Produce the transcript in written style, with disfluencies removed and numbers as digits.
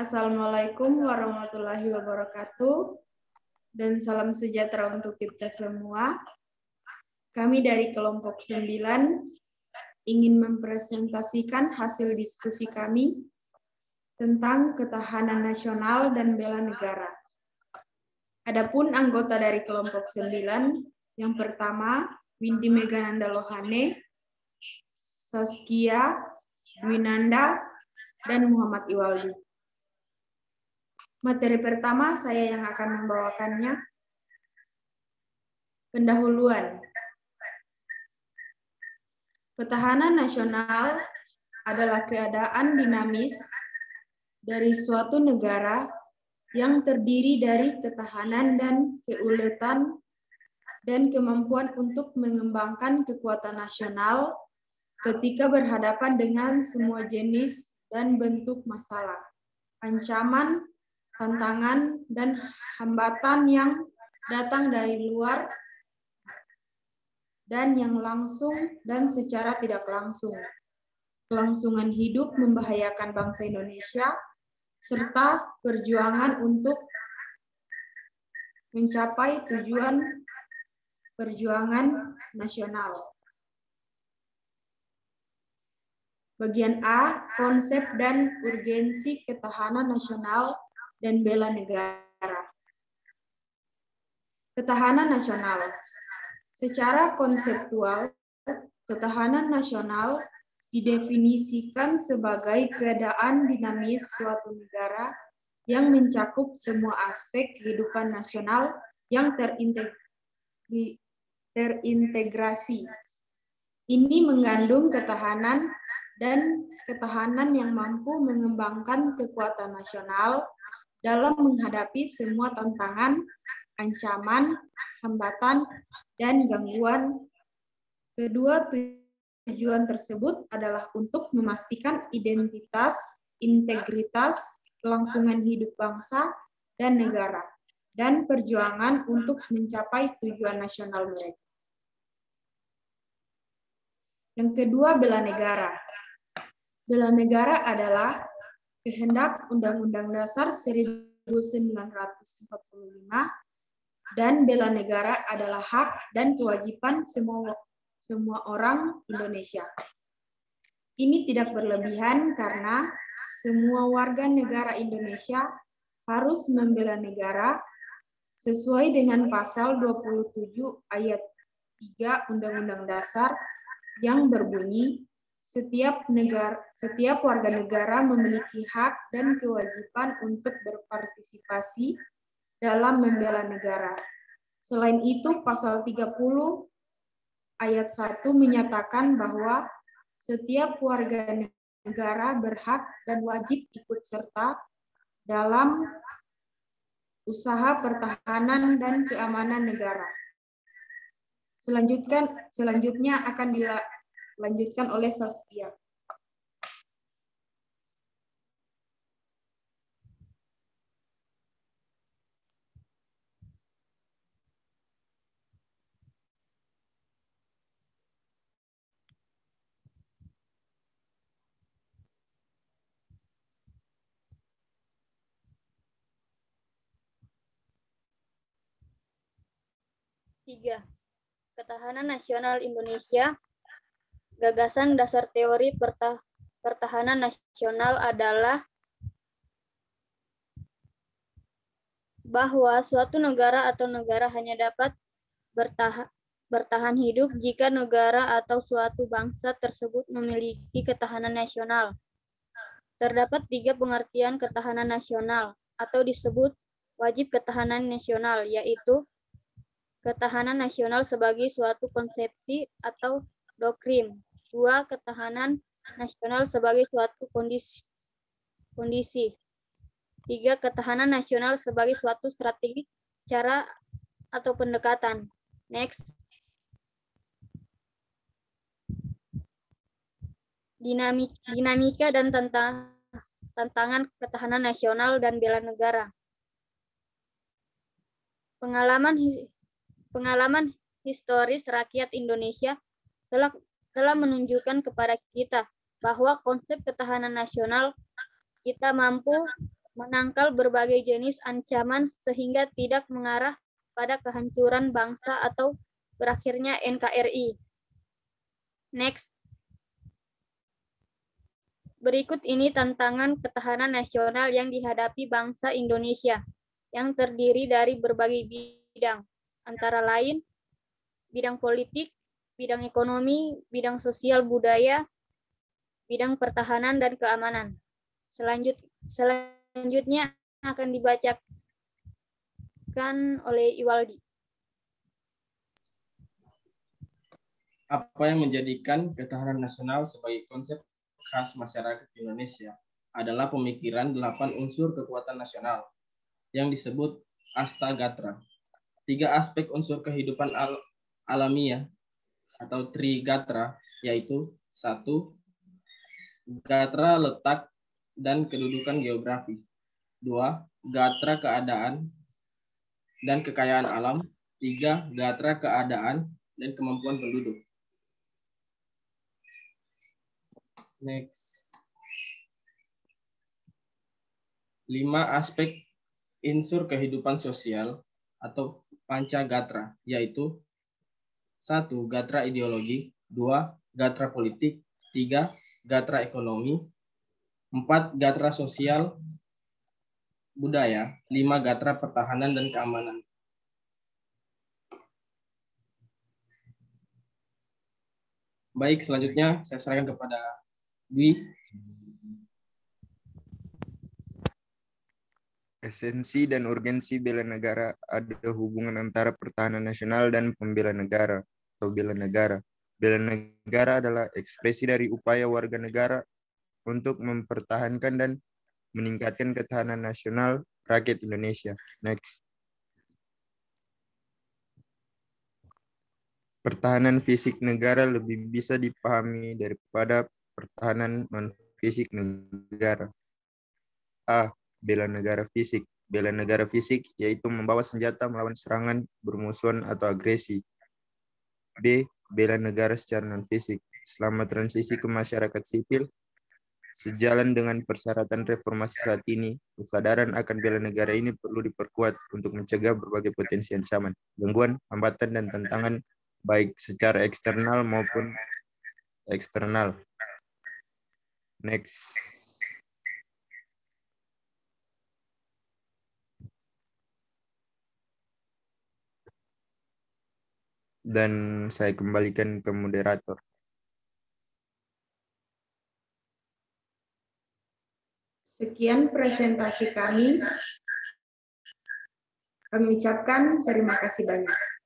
Assalamualaikum warahmatullahi wabarakatuh dan salam sejahtera untuk kita semua. Kami dari kelompok 9 ingin mempresentasikan hasil diskusi kami tentang ketahanan nasional dan bela negara. Adapun anggota dari kelompok 9, yang pertama Windy Megananda Lohane, Saskia, Dwinanda, dan Muhammad Iwaldi. Materi pertama saya yang akan membawakannya. Pendahuluan. Ketahanan nasional adalah keadaan dinamis dari suatu negara yang terdiri dari ketahanan dan keuletan dan kemampuan untuk mengembangkan kekuatan nasional ketika berhadapan dengan semua jenis dan bentuk masalah, ancaman, tantangan, dan hambatan yang datang dari luar dan yang langsung dan secara tidak langsung. Kelangsungan hidup membahayakan bangsa Indonesia, serta perjuangan untuk mencapai tujuan perjuangan nasional. Bagian A, konsep dan urgensi ketahanan nasional dan bela negara. Ketahanan nasional. Secara konseptual, ketahanan nasional didefinisikan sebagai keadaan dinamis suatu negara yang mencakup semua aspek kehidupan nasional yang terintegrasi. Ini mengandung ketahanan dan ketahanan yang mampu mengembangkan kekuatan nasional dalam menghadapi semua tantangan, ancaman, hambatan, dan gangguan. Kedua tujuan tersebut adalah untuk memastikan identitas, integritas, kelangsungan hidup bangsa dan negara, dan perjuangan untuk mencapai tujuan nasional mereka. Yang kedua, bela negara. Bela negara adalah kehendak Undang-Undang Dasar 1945 dan bela negara adalah hak dan kewajiban semua orang Indonesia. Ini tidak berlebihan karena semua warga negara Indonesia harus membela negara sesuai dengan pasal 27 ayat 3 Undang-Undang Dasar yang berbunyi, setiap warga negara memiliki hak dan kewajiban untuk berpartisipasi dalam membela negara. Selain itu, pasal 30 ayat 1 menyatakan bahwa setiap warga negara berhak dan wajib ikut serta dalam usaha pertahanan dan keamanan negara. Selanjutnya akan dilanjutkan oleh Saskia. Tiga, Ketahanan Nasional Indonesia. Gagasan dasar teori pertahanan nasional adalah bahwa suatu negara atau negara hanya dapat bertahan hidup jika negara atau suatu bangsa tersebut memiliki ketahanan nasional. Terdapat 3 pengertian ketahanan nasional atau disebut wajib ketahanan nasional, yaitu ketahanan nasional sebagai suatu konsepsi atau doktrin. 2. Ketahanan nasional sebagai suatu kondisi. 3. Ketahanan nasional sebagai suatu strategi, cara, atau pendekatan. Next. Dinamika dan tantangan ketahanan nasional dan bela negara. Pengalaman historis rakyat Indonesia telah menunjukkan kepada kita bahwa konsep ketahanan nasional kita mampu menangkal berbagai jenis ancaman sehingga tidak mengarah pada kehancuran bangsa atau berakhirnya NKRI. Next. Berikut ini tantangan ketahanan nasional yang dihadapi bangsa Indonesia, yang terdiri dari berbagai bidang, antara lain bidang politik, bidang ekonomi, bidang sosial budaya, bidang pertahanan dan keamanan. Selanjutnya akan dibacakan oleh Iwaldi. Apa yang menjadikan ketahanan nasional sebagai konsep khas masyarakat Indonesia adalah pemikiran 8 unsur kekuatan nasional yang disebut Astagatra. 3 aspek unsur kehidupan alamiah atau Trigatra, yaitu 1. Gatra letak dan kedudukan geografi. 2. Gatra keadaan dan kekayaan alam. 3. Gatra keadaan dan kemampuan penduduk. Next. 5 aspek unsur kehidupan sosial atau Pancagatra, yaitu 1. Gatra ideologi, 2. Gatra politik, 3. Gatra ekonomi, 4. Gatra sosial budaya, 5. Gatra pertahanan dan keamanan. Baik, selanjutnya saya serahkan kepada Dwi. Esensi dan urgensi bela negara. Ada hubungan antara pertahanan nasional dan pembela negara atau bela negara. Bela negara adalah ekspresi dari upaya warga negara untuk mempertahankan dan meningkatkan ketahanan nasional rakyat Indonesia. Next. Pertahanan fisik negara lebih bisa dipahami daripada pertahanan non-fisik negara. A. Bela negara fisik. Bela negara fisik yaitu membawa senjata melawan serangan, bermusuhan, atau agresi. B. Bela negara secara non-fisik. Selama transisi ke masyarakat sipil, sejalan dengan persyaratan reformasi saat ini, kesadaran akan bela negara ini perlu diperkuat untuk mencegah berbagai potensi ancaman, gangguan, hambatan, dan tantangan baik secara eksternal maupun eksternal. Next. Dan saya kembalikan ke moderator. Sekian presentasi kami. Kami ucapkan terima kasih banyak.